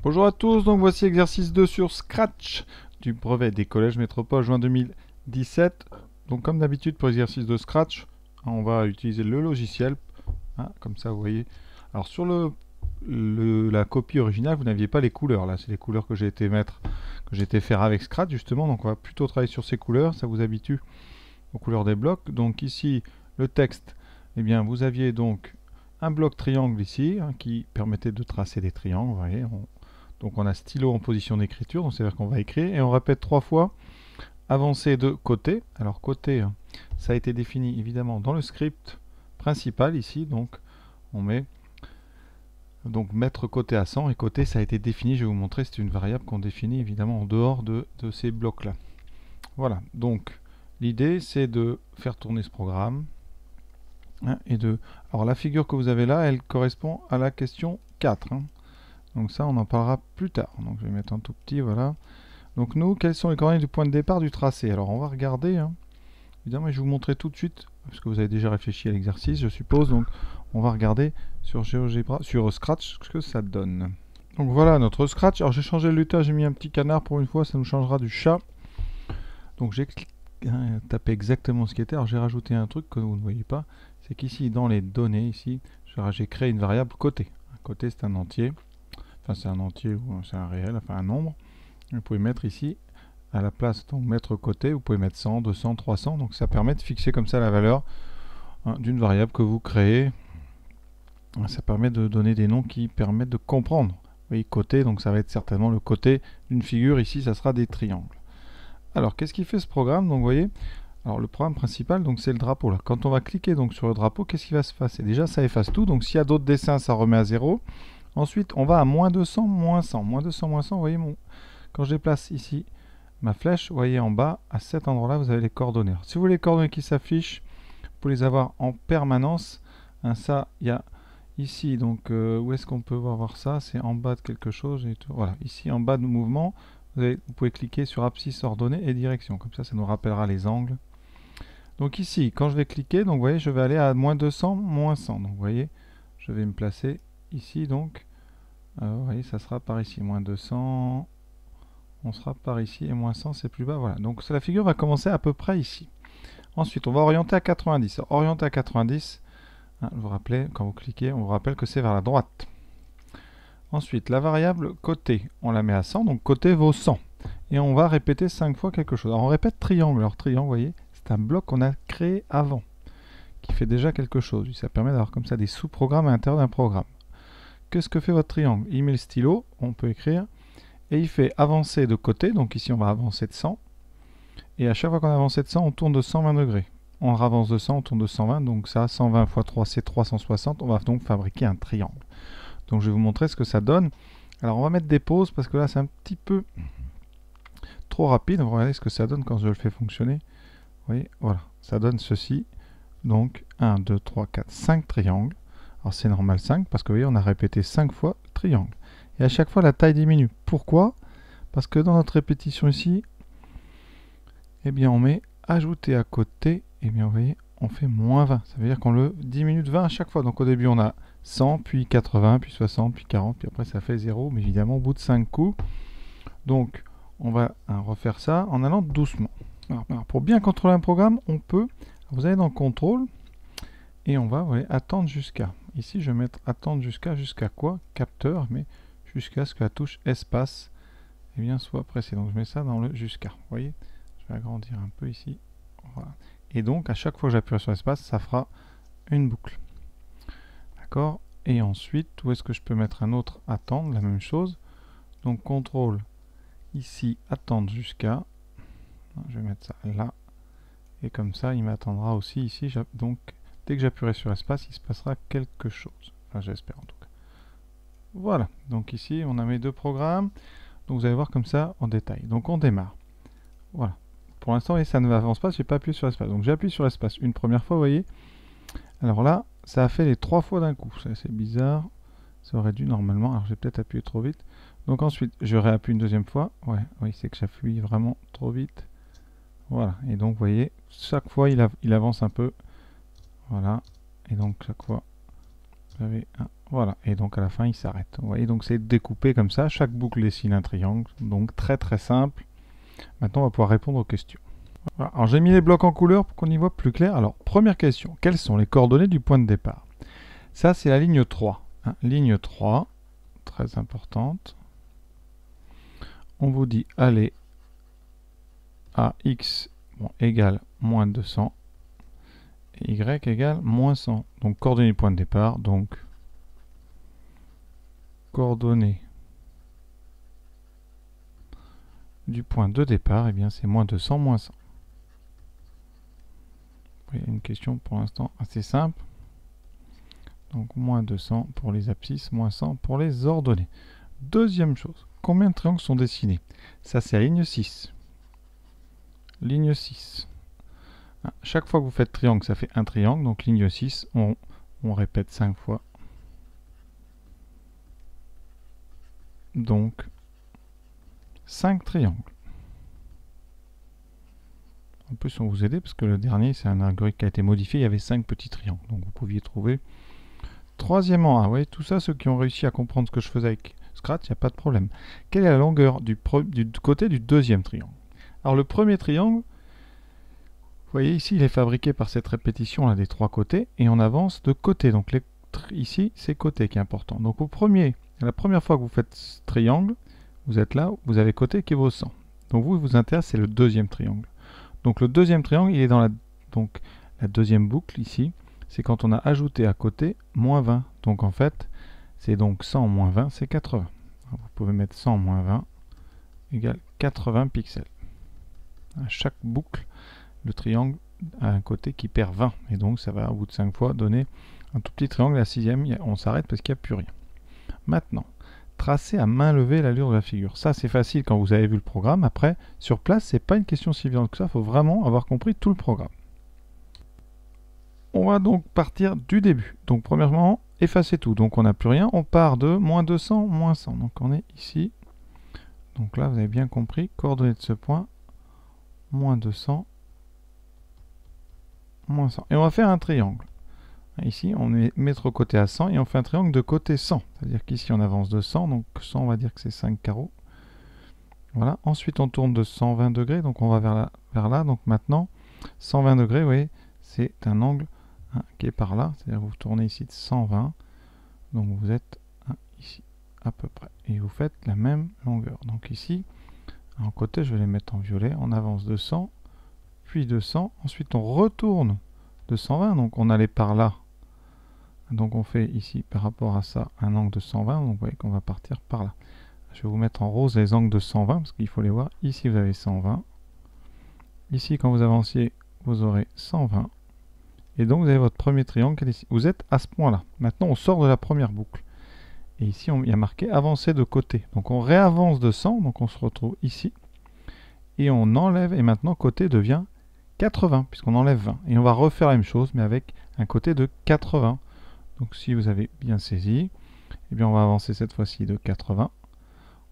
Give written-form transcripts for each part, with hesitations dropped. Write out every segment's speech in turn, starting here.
Bonjour à tous, donc voici exercice 2 sur Scratch du brevet des collèges Métropole juin 2017. Donc comme d'habitude pour l'exercice de Scratch, on va utiliser le logiciel, comme ça vous voyez. Alors sur la copie originale, vous n'aviez pas les couleurs, là c'est les couleurs que j'ai été mettre, que j'ai été faire avec Scratch justement, donc on va plutôt travailler sur ces couleurs, ça vous habitue aux couleurs des blocs. Donc ici le texte, eh bien vous aviez donc un bloc triangle ici, qui permettait de tracer des triangles, vous voyez. Donc on a stylo en position d'écriture, donc c'est-à-dire qu'on va écrire, et on répète 3 fois avancer de côté. Alors côté, ça a été défini évidemment dans le script principal ici, donc on met donc mettre côté à 100, et côté ça a été défini, je vais vous montrer, c'est une variable qu'on définit évidemment en dehors de ces blocs là. Voilà, donc l'idée c'est de faire tourner ce programme, alors la figure que vous avez là, elle correspond à la question 4. Donc ça, on en parlera plus tard. Donc je vais mettre un tout petit, voilà. Donc nous, quelles sont les coordonnées du point de départ du tracé? Alors on va regarder, évidemment, je vais vous montrer tout de suite, parce que vous avez déjà réfléchi à l'exercice, je suppose. Donc on va regarder sur GeoGebra, sur Scratch, ce que ça donne. Donc voilà notre Scratch. Alors j'ai changé le lutin, j'ai mis un petit canard pour une fois, ça nous changera du chat. Donc j'ai tapé exactement ce qui était. Alors j'ai rajouté un truc que vous ne voyez pas, c'est qu'ici, dans les données, ici, j'ai créé une variable côté. Côté, c'est un entier. Enfin, c'est un entier ou c'est un réel, enfin un nombre. Vous pouvez mettre ici, à la place, donc mettre côté, vous pouvez mettre 100, 200, 300. Donc ça permet de fixer comme ça la valeur d'une variable que vous créez. Ça permet de donner des noms qui permettent de comprendre. Vous voyez, côté, donc ça va être certainement le côté d'une figure. Ici, ça sera des triangles. Alors, qu'est-ce qui fait ce programme? Donc, vous voyez, alors le programme principal, donc c'est le drapeau là. Quand on va cliquer donc sur le drapeau, qu'est-ce qui va se passer? Déjà, ça efface tout. Donc, s'il y a d'autres dessins, ça remet à 0. Ensuite, on va à moins 200, moins 100. Moins 200, moins 100, vous voyez, quand je déplace ici ma flèche, vous voyez en bas, à cet endroit-là, vous avez les coordonnées. Alors, si vous voulez les coordonnées qui s'affichent, vous pouvez les avoir en permanence. Ça, il y a ici, donc où est-ce qu'on peut voir ça? C'est en bas de quelque chose. Et tout. Voilà, ici en bas de mouvement, vous pouvez cliquer sur abscisse ordonnée et direction. Comme ça nous rappellera les angles. Donc ici, quand je vais cliquer, donc vous voyez, je vais aller à moins 200, moins 100. Donc vous voyez, je vais me placer ici, donc vous voyez, ça sera par ici, moins 200, on sera par ici, et moins 100 c'est plus bas, voilà. Donc la figure va commencer à peu près ici. Ensuite, on va orienter à 90. Alors, orienter à 90, vous vous rappelez, quand vous cliquez, on vous rappelle que c'est vers la droite. Ensuite, la variable côté, on la met à 100, donc côté vaut 100. Et on va répéter 5 fois quelque chose. Alors on répète triangle. Alors triangle, vous voyez, c'est un bloc qu'on a créé avant, qui fait déjà quelque chose. Ça permet d'avoir comme ça des sous-programmes à l'intérieur d'un programme. Qu'est-ce que fait votre triangle? Il met le stylo, on peut écrire, et il fait avancer de côté. Donc ici on va avancer de 100. Et à chaque fois qu'on avance de 100, on tourne de 120 degrés. On avance de 100, on tourne de 120. Donc ça, 120 x 3, c'est 360. On va donc fabriquer un triangle. Donc je vais vous montrer ce que ça donne. Alors on va mettre des pauses parce que là c'est un petit peu trop rapide. On va regarder ce que ça donne quand je le fais fonctionner. Vous voyez, voilà, ça donne ceci. Donc 1, 2, 3, 4, 5 triangles. Alors c'est normal 5 parce que vous voyez, on a répété 5 fois triangle. Et à chaque fois la taille diminue. Pourquoi? Parce que dans notre répétition ici, eh bien on met ajouter à côté, et bien vous voyez, on fait moins 20. Ça veut dire qu'on le diminue de 20 à chaque fois. Donc au début on a 100, puis 80, puis 60, puis 40, puis après ça fait 0, mais évidemment au bout de 5 coups. Donc on va refaire ça en allant doucement. Alors, pour bien contrôler un programme, on peut, vous allez dans contrôle, et on va, vous voyez, attendre jusqu'à. Ici je vais mettre attendre jusqu'à quoi? Capteur, mais jusqu'à ce que la touche espace soit pressée. Donc je mets ça dans le jusqu'à. Vous voyez, je vais agrandir un peu ici. Voilà. Et donc à chaque fois que j'appuie sur espace, ça fera une boucle. D'accord? Et ensuite, où est-ce que je peux mettre un autre attendre? La même chose. Donc contrôle, ici, attendre jusqu'à. Je vais mettre ça là. Et comme ça, il m'attendra aussi ici. Donc, dès que j'appuierai sur espace, il se passera quelque chose. Enfin, j'espère en tout cas. Voilà. Donc ici, on a mes deux programmes. Donc vous allez voir comme ça en détail. Donc on démarre. Voilà. Pour l'instant, ça ne avance pas, je n'ai pas appuyé sur espace. Donc j'appuie sur espace une première fois, vous voyez. Alors là, ça a fait les 3 fois d'un coup. C'est assez bizarre. Ça aurait dû normalement. Alors j'ai peut-être appuyé trop vite. Donc ensuite, je réappuie une deuxième fois. Ouais, oui, c'est que j'appuie vraiment trop vite. Voilà. Et donc, vous voyez, chaque fois, il avance un peu. Voilà. Et donc, chaque fois, vous avez Voilà, et donc à la fin il s'arrête. Vous voyez, donc c'est découpé comme ça, chaque boucle dessine un triangle, donc très très simple. Maintenant on va pouvoir répondre aux questions. Voilà. Alors j'ai mis les blocs en couleur pour qu'on y voit plus clair. Alors première question, quelles sont les coordonnées du point de départ? Ça c'est la ligne 3. Hein, ligne 3, très importante. On vous dit allez à x égale moins 200 et y égale moins 100. Donc coordonnées du point de départ, donc coordonnées du point de départ, et bien c'est moins 200, moins 100. Une question pour l'instant assez simple. Donc moins 200 pour les abscisses, moins 100 pour les ordonnées. Deuxième chose, combien de triangles sont dessinés? Ça c'est la ligne 6. Ligne 6. Chaque fois que vous faites triangle, ça fait un triangle. Donc ligne 6, on répète 5 fois. Donc 5 triangles. En plus, on vous aidait parce que le dernier, c'est un algorithme qui a été modifié. Il y avait 5 petits triangles. Donc vous pouviez trouver. Troisièmement, vous voyez, tout ça, ceux qui ont réussi à comprendre ce que je faisais avec Scratch, il n'y a pas de problème. Quelle est la longueur du côté du deuxième triangle? Alors le premier triangle, vous voyez ici, il est fabriqué par cette répétition là des trois côtés et on avance de côté. Donc ici, c'est côté qui est important. Donc la première fois que vous faites ce triangle, vous êtes là, vous avez côté qui vaut 100. Donc vous intéresse, c'est le deuxième triangle. Donc le deuxième triangle, il est dans la deuxième boucle ici. C'est quand on a ajouté à côté moins 20. Donc en fait, c'est donc 100 moins 20, c'est 80. Alors, vous pouvez mettre 100 moins 20 égale 80 pixels. À chaque boucle, le triangle a un côté qui perd 20. Et donc ça va au bout de 5 fois donner un tout petit triangle. La sixième, on s'arrête parce qu'il n'y a plus rien. Maintenant, tracer à main levée l'allure de la figure. Ça c'est facile quand vous avez vu le programme. Après, sur place, c'est pas une question si évidente que ça. Il faut vraiment avoir compris tout le programme. On va donc partir du début. Donc premièrement, effacer tout. Donc on n'a plus rien. On part de moins 200, moins 100. Donc on est ici. Donc là, vous avez bien compris. Coordonnées de ce point, moins 200, moins 100. Et on va faire un triangle. Ici, on met mettre côté à 100 et on fait un triangle de côté 100. C'est-à-dire qu'ici, on avance de 100. Donc 100, on va dire que c'est 5 carreaux. Voilà. Ensuite, on tourne de 120 degrés. Donc on va vers là. Donc maintenant, 120 degrés, vous voyez, c'est un angle qui est par là, c'est-à-dire vous tournez ici de 120, donc vous êtes ici à peu près, et vous faites la même longueur. Donc ici, en côté, je vais les mettre en violet, on avance de 100, puis de 100, ensuite on retourne de 120, donc on allait par là, donc on fait ici par rapport à ça un angle de 120, donc vous voyez qu'on va partir par là. Je vais vous mettre en rose les angles de 120, parce qu'il faut les voir. Ici vous avez 120, ici quand vous avanciez, vous aurez 120, et donc vous avez votre premier triangle qui est ici. Vous êtes à ce point là. Maintenant on sort de la première boucle. Et ici il y a marqué avancer de côté. Donc on réavance de 100. Donc on se retrouve ici. Et on enlève. Et maintenant côté devient 80. Puisqu'on enlève 20. Et on va refaire la même chose mais avec un côté de 80. Donc si vous avez bien saisi. Eh bien on va avancer cette fois-ci de 80.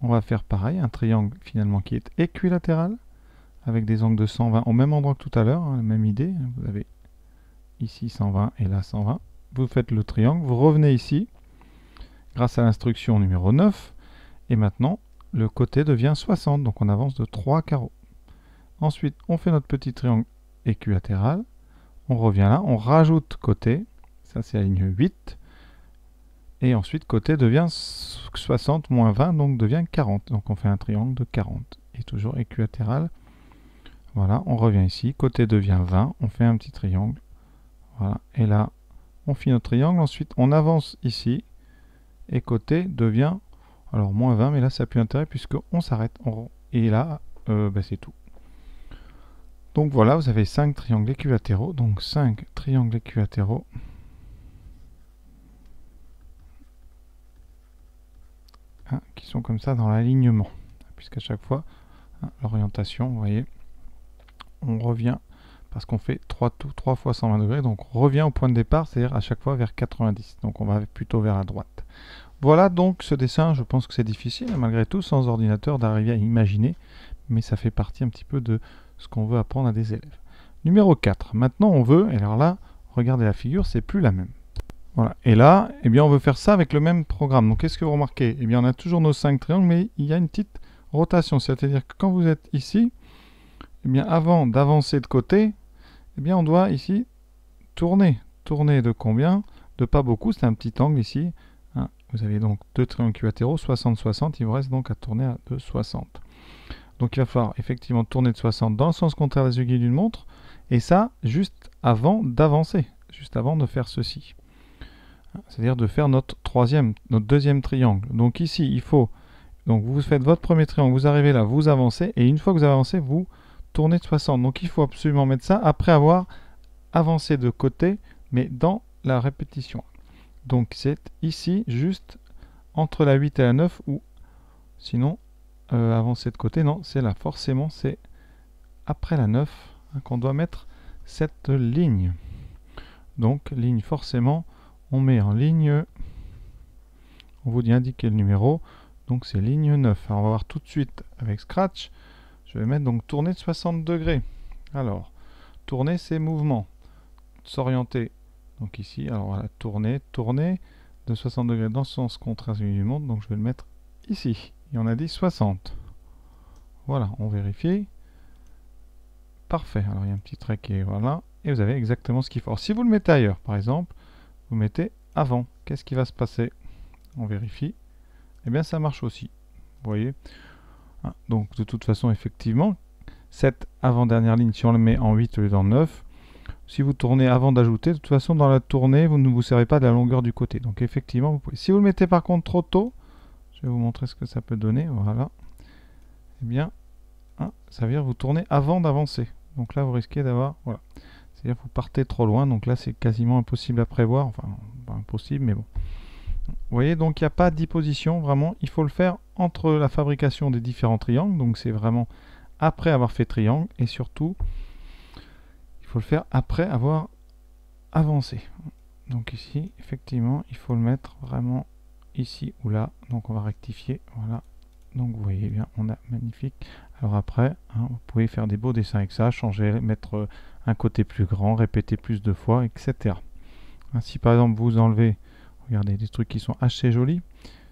On va faire pareil. Un triangle finalement qui est équilatéral. Avec des angles de 120 au même endroit que tout à l'heure. La même idée. Vous avez ici 120 et là 120. Vous faites le triangle, vous revenez ici grâce à l'instruction numéro 9 et maintenant le côté devient 60, donc on avance de 3 carreaux. Ensuite on fait notre petit triangle équilatéral, on revient là, on rajoute côté, ça c'est la ligne 8 et ensuite côté devient 60 moins 20 donc devient 40, donc on fait un triangle de 40 et toujours équilatéral. Voilà, on revient ici, côté devient 20, on fait un petit triangle. Voilà, et là, on finit notre triangle. Ensuite, on avance ici. Et côté devient, alors moins 20, mais là, ça n'a plus intérêt puisqu'on s'arrête. Et là, c'est tout. Donc voilà, vous avez 5 triangles équilatéraux. Donc 5 triangles équilatéraux. Qui sont comme ça dans l'alignement. Puisqu'à chaque fois, l'orientation, vous voyez, on revient. Parce qu'on fait 3 fois 120 degrés, donc on revient au point de départ, c'est-à-dire à chaque fois vers 90. Donc on va plutôt vers la droite. Voilà donc ce dessin, je pense que c'est difficile, malgré tout, sans ordinateur, d'arriver à imaginer, mais ça fait partie un petit peu de ce qu'on veut apprendre à des élèves. Numéro 4, maintenant on veut, et alors là, regardez la figure, c'est plus la même. Voilà. Et là, eh bien, on veut faire ça avec le même programme. Donc, qu'est-ce que vous remarquez? Eh bien, on a toujours nos 5 triangles, mais il y a une petite rotation. C'est-à-dire que quand vous êtes ici, eh bien, avant d'avancer de côté, eh bien, on doit ici tourner. Tourner de combien? De pas beaucoup, c'est un petit angle ici. Hein. Vous avez donc deux triangles équilatéraux, 60-60. Il vous reste donc à tourner de 60. Donc, il va falloir effectivement tourner de 60 dans le sens contraire des aiguilles d'une montre. Et ça, juste avant d'avancer. Juste avant de faire ceci. C'est-à-dire de faire notre deuxième triangle. Donc ici, il faut, donc vous faites votre premier triangle, vous arrivez là, vous avancez, et une fois que vous avez avancé, vous tournez de 60. Donc il faut absolument mettre ça après avoir avancé de côté, mais dans la répétition. Donc c'est ici, juste entre la 8 et la 9, ou sinon, avancer de côté, non, c'est là, forcément, c'est après la 9 hein, qu'on doit mettre cette ligne. Donc ligne forcément, on met en ligne, on vous dit indiquer le numéro, donc c'est ligne 9. Alors on va voir tout de suite avec Scratch, je vais mettre donc tourner de 60 degrés. Alors, tourner c'est mouvement, s'orienter, donc ici, alors voilà, tourner de 60 degrés dans le sens contraire du monde, donc je vais le mettre ici, et on a dit 60. Voilà, on vérifie. Parfait, alors il y a un petit trait qui est, voilà, et vous avez exactement ce qu'il faut. Alors si vous le mettez ailleurs, par exemple, vous mettez avant, qu'est-ce qui va se passer? On vérifie. Eh bien, ça marche aussi. Vous voyez? Donc, de toute façon, effectivement, cette avant-dernière ligne, si on le met en 8 au lieu d'en 9, si vous tournez avant d'ajouter, de toute façon, dans la tournée, vous ne vous servez pas de la longueur du côté. Donc, effectivement, vous pouvez. Si vous le mettez par contre trop tôt, je vais vous montrer ce que ça peut donner. Voilà. Eh bien, ça veut dire que vous tournez avant d'avancer. Donc là, vous risquez d'avoir... Voilà. C'est-à-dire que vous partez trop loin. Donc là, c'est quasiment impossible à prévoir. Enfin, pas impossible, mais bon. Vous voyez, donc il n'y a pas d'opposition, vraiment, il faut le faire entre la fabrication des différents triangles, donc c'est vraiment après avoir fait triangle, et surtout, il faut le faire après avoir avancé. Donc ici, effectivement, il faut le mettre vraiment ici ou là, donc on va rectifier, voilà. Donc vous voyez bien, on a magnifique. Alors après, hein, vous pouvez faire des beaux dessins avec ça, changer, mettre un côté plus grand, répéter plus de fois, etc. Si par exemple vous enlevez, regardez des trucs qui sont assez jolis.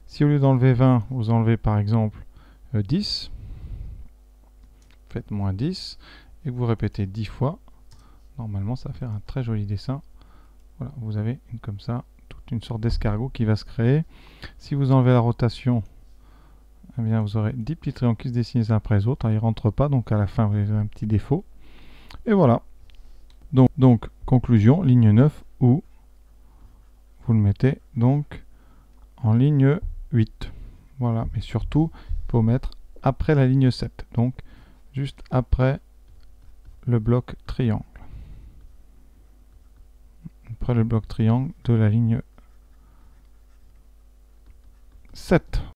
Si au lieu d'enlever 20, vous enlevez par exemple 10, faites moins 10, et que vous répétez 10 fois, normalement ça va faire un très joli dessin. Voilà, vous avez comme ça, toute une sorte d'escargot qui va se créer. Si vous enlevez la rotation, eh bien vous aurez 10 petits triangles qui se dessinent les uns après les autres. Ils ne rentrent pas, donc à la fin vous avez un petit défaut. Et voilà. Donc conclusion, ligne 9, ou vous le mettez donc en ligne 8. Voilà, mais surtout, il faut mettre après la ligne 7. Donc, juste après le bloc triangle. Après le bloc triangle de la ligne 7.